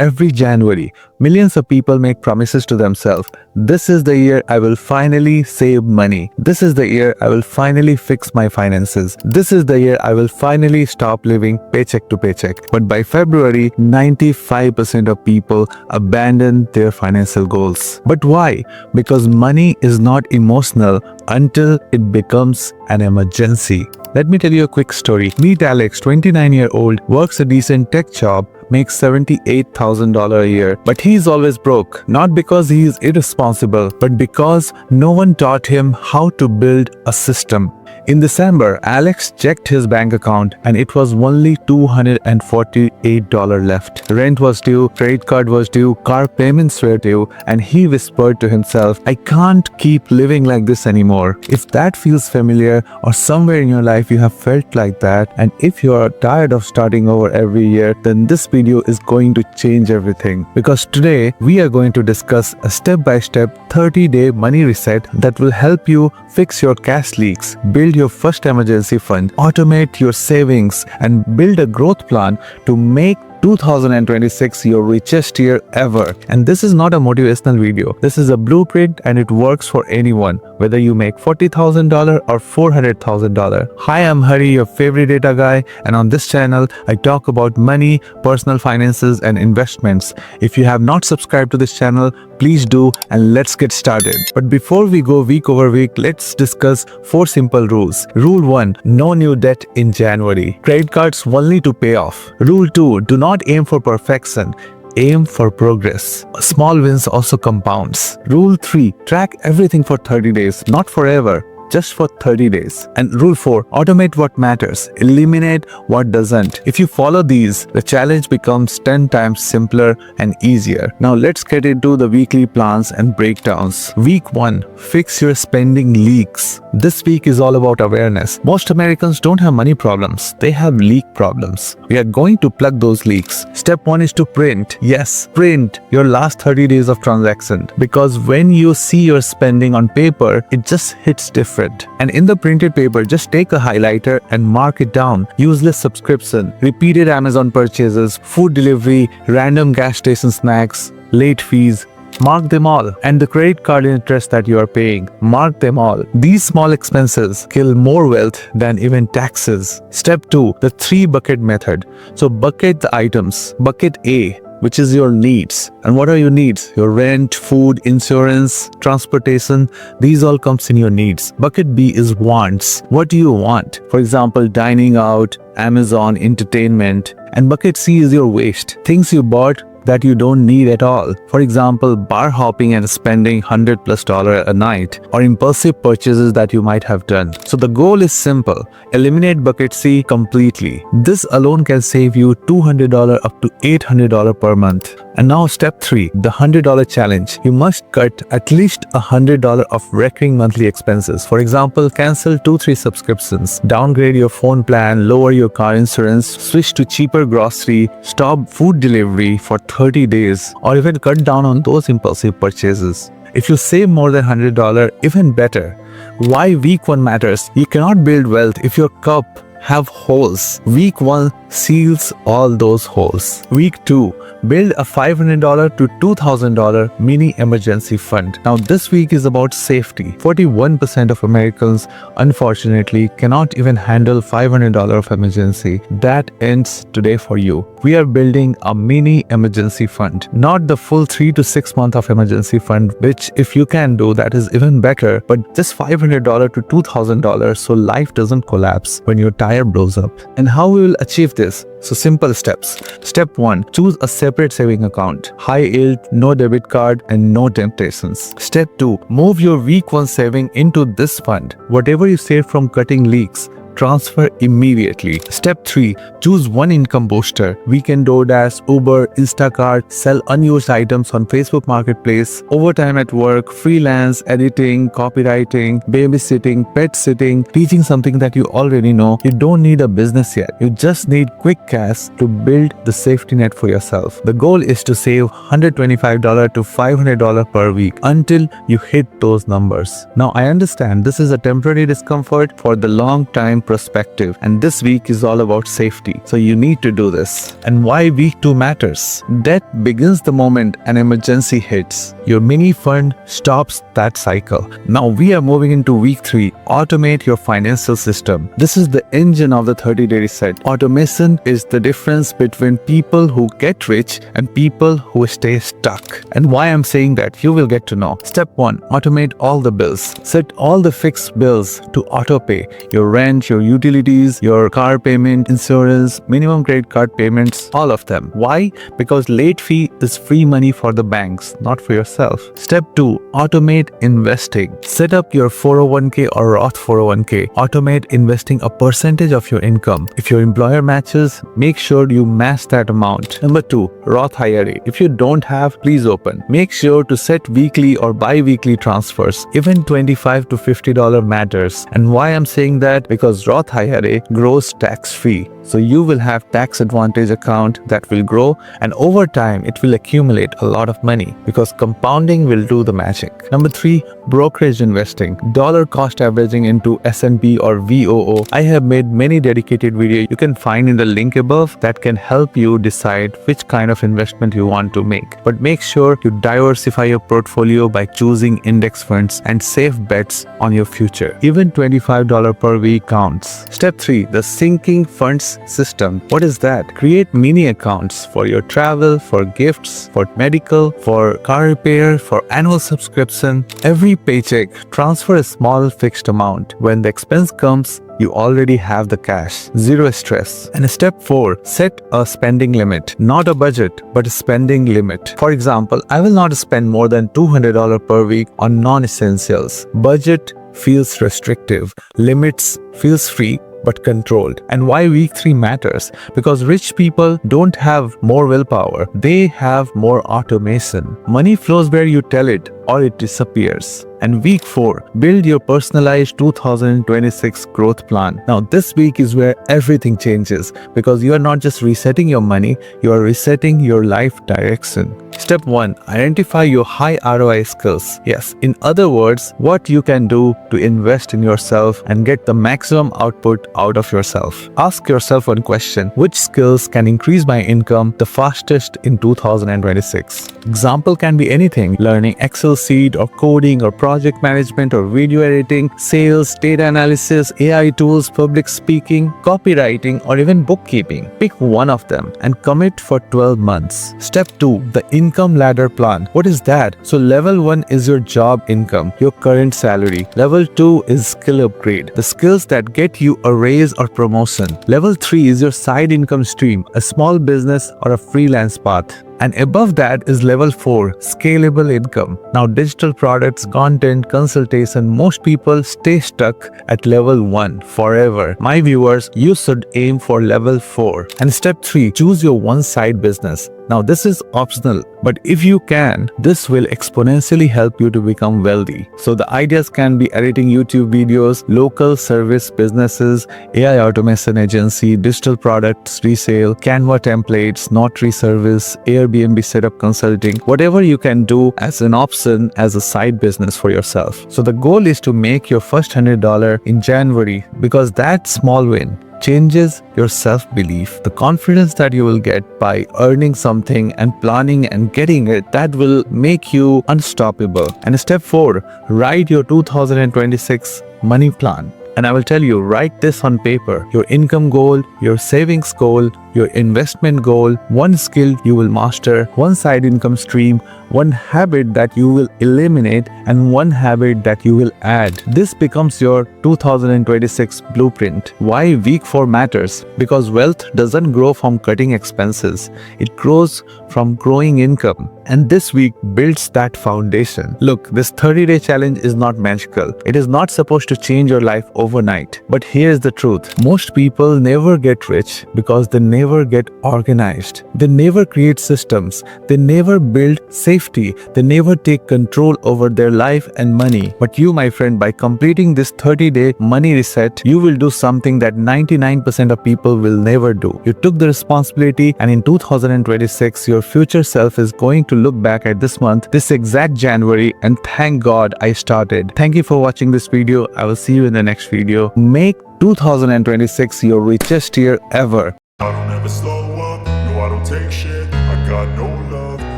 Every January, millions of people make promises to themselves. This is the year I will finally save money. This is the year I will finally fix my finances. This is the year I will finally stop living paycheck to paycheck. But by February, 95% of people abandon their financial goals. But why? Because money is not emotional until it becomes an emergency. Let me tell you a quick story. Meet Alex, 29-year-old, works a decent tech job, makes $78,000 a year. But he's always broke, not because he is irresponsible, but because no one taught him how to build a system. In December, Alex checked his bank account and it was only $248 left. Rent was due, credit card was due, car payments were due, and he whispered to himself, I can't keep living like this anymore. If that feels familiar or somewhere in your life you have felt like that, and if you are tired of starting over every year, then this video is going to change everything. Because today we are going to discuss a step-by-step 30-day money reset that will help you fix your cash leaks, build your first emergency fund, automate your savings, and build a growth plan to make 2026 your richest year ever. And this is not a motivational video. This is a blueprint and it works for anyone, whether you make $40,000 or $400,000. Hi, I'm Hari, your favorite data guy, and on this channel, I talk about money, personal finances, and investments. If you have not subscribed to this channel, please do, and let's get started. But before we go week over week, let's discuss 4 simple rules. Rule 1, no new debt in January. Credit cards only to pay off. Rule 2, do not aim for perfection. Aim for progress. Small wins also compounds. Rule 3, track everything for 30 days, not forever. Just for 30 days. And rule 4, automate what matters, eliminate what doesn't. If you follow these, the challenge becomes 10 times simpler and easier. Now let's get into the weekly plans and breakdowns. Week 1, fix your spending leaks. This week is all about awareness. Most Americans don't have money problems, they have leak problems. We are going to plug those leaks. Step 1 is to print. Yes, print your last 30 days of transaction. Because when you see your spending on paper, it just hits different. And in the printed paper, just take a highlighter and mark it down. Useless subscription, repeated Amazon purchases, food delivery, random gas station snacks, late fees. Mark them all. And the credit card interest that you are paying, mark them all. These small expenses kill more wealth than even taxes. Step 2, the 3 bucket method. So bucket the items. Bucket A, which is your needs. And what are your needs? Your rent, food, insurance, transportation, these all comes in your needs. Bucket B is wants. What do you want? For example, dining out, Amazon, entertainment. And bucket C is your waste. Things you bought that you don't need at all. For example, bar hopping and spending $100+ a night, or impulsive purchases that you might have done. So the goal is simple. Eliminate bucket C completely. This alone can save you $200 up to $800 per month. And now step 3, the $100 challenge. You must cut at least $100 of recurring monthly expenses. For example, cancel 2-3 subscriptions, downgrade your phone plan, lower your car insurance, switch to cheaper grocery, stop food delivery for 30 days, or even cut down on those impulsive purchases. If you save more than $100, even better. Why week 1 matters? You cannot build wealth if your cup have holes. Week 1 seals all those holes. Week 2, build a $500 to $2,000 mini emergency fund. Now this week is about safety. 41% of Americans unfortunately cannot even handle $500 of emergency. That ends today for you. We are building a mini emergency fund, not the full 3 to 6 months of emergency fund, which if you can do, that is even better, but just $500 to $2,000 so life doesn't collapse when your tire blows up. And how we will achieve this? So simple steps. Step 1, choose a separate saving account. High yield, no debit card, and no temptations. Step 2, move your week 1 saving into this fund. Whatever you save from cutting leaks, transfer immediately. Step 3, choose one income booster. Weekend DoorDash, Uber, Instacart, sell unused items on Facebook Marketplace, overtime at work, freelance, editing, copywriting, babysitting, pet sitting, teaching something that you already know. You don't need a business yet. You just need quick cash to build the safety net for yourself. The goal is to save $125 to $500 per week until you hit those numbers. Now I understand this is a temporary discomfort. For the long time, time perspective. And this week is all about safety. So you need to do this. And why week 2 matters? Debt begins the moment an emergency hits. Your mini fund stops that cycle. Now we are moving into week 3. Automate your financial system. This is the engine of the 30-day reset. Automation is the difference between people who get rich and people who stay stuck. And why I'm saying that, you will get to know. Step 1. Automate all the bills. Set all the fixed bills to autopay. Your rent, your utilities, your car payment, insurance, minimum credit card payments, all of them. Why? Because late fee is free money for the banks, not for yourself. Step 2. Automate investing. Set up your 401k or Roth 401k. Automate investing a percentage of your income. If your employer matches, make sure you match that amount. Number 2. Roth IRA. If you don't have, please open. Make sure to set weekly or bi-weekly transfers. Even $25 to $50 matters. And why I'm saying that? Because Roth IRA grows tax-free. So you will have tax advantage account that will grow, and over time it will accumulate a lot of money because compounding will do the magic. Number 3, brokerage investing. Dollar cost averaging into S&P or VOO. I have made many dedicated videos you can find in the link above that can help you decide which kind of investment you want to make. But make sure you diversify your portfolio by choosing index funds and safe bets on your future. Even $25 per week counts. Step 3, the sinking funds system. What is that? Create mini accounts for your travel, for gifts, for medical, for car repair, for annual subscription. Every paycheck, transfer a small fixed amount. When the expense comes, you already have the cash. Zero stress. And step 4, set a spending limit. Not a budget, but a spending limit. For example, I will not spend more than $200 per week on non-essentials. Budget feels restrictive. Limits feels free but controlled. And why week 3 matters? Because rich people don't have more willpower. They have more automation. Money flows where you tell it or it disappears. And week 4, build your personalized 2026 growth plan. Now this week is where everything changes because you are not just resetting your money, you are resetting your life direction. Step 1, identify your high ROI skills. Yes, in other words, what you can do to invest in yourself and get the maximum output out of yourself. Ask yourself one question: which skills can increase my income the fastest in 2026? Example can be anything: learning Excel sheet or coding or project management or video editing, sales, data analysis, AI tools, public speaking, copywriting, or even bookkeeping. Pick one of them and commit for 12 months. Step 2, the income ladder plan. What is that? So level 1 is your job income, your current salary. Level 2 is skill upgrade, the skills that get you a raise or promotion. Level 3 is your side income stream, a small business or a freelance path. And above that is level 4, scalable income. Now digital products, content, consultation, most people stay stuck at level 1 forever. My viewers, you should aim for level 4. And step 3, choose your one side business. Now this is optional, but if you can, this will exponentially help you to become wealthy. So the ideas can be editing YouTube videos, local service businesses, AI automation agency, digital products resale, Canva templates, notary service, Airbnb setup consulting, whatever you can do as an option as a side business for yourself. So the goal is to make your first $100 in January, because that small win changes your self-belief. The confidence that you will get by earning something and planning and getting it, that will make you unstoppable. And step 4, write your 2026 money plan. And I will tell you, write this on paper: your income goal, your savings goal, your investment goal, one skill you will master, one side income stream, one habit that you will eliminate, and one habit that you will add. This becomes your 2026 blueprint. Why week 4 matters? Because wealth doesn't grow from cutting expenses. It grows from growing income. And this week builds that foundation. Look, this 30-day challenge is not magical. It is not supposed to change your life overnight. But here's the truth. Most people never get rich because they never get organized. They never create systems. They never build safety. They never take control over their life and money. But you, my friend, by completing this 30-day money reset, you will do something that 99% of people will never do. You took the responsibility, and in 2026, your future self is going to look back at this month, this exact January, and thank God I started. Thank you for watching this video. I will see you in the next video. Make 2026 your richest year ever. I don't ever slow up, no I don't take shit. I got no love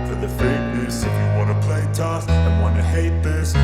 for the fakeness. If you wanna play tough and wanna hate this,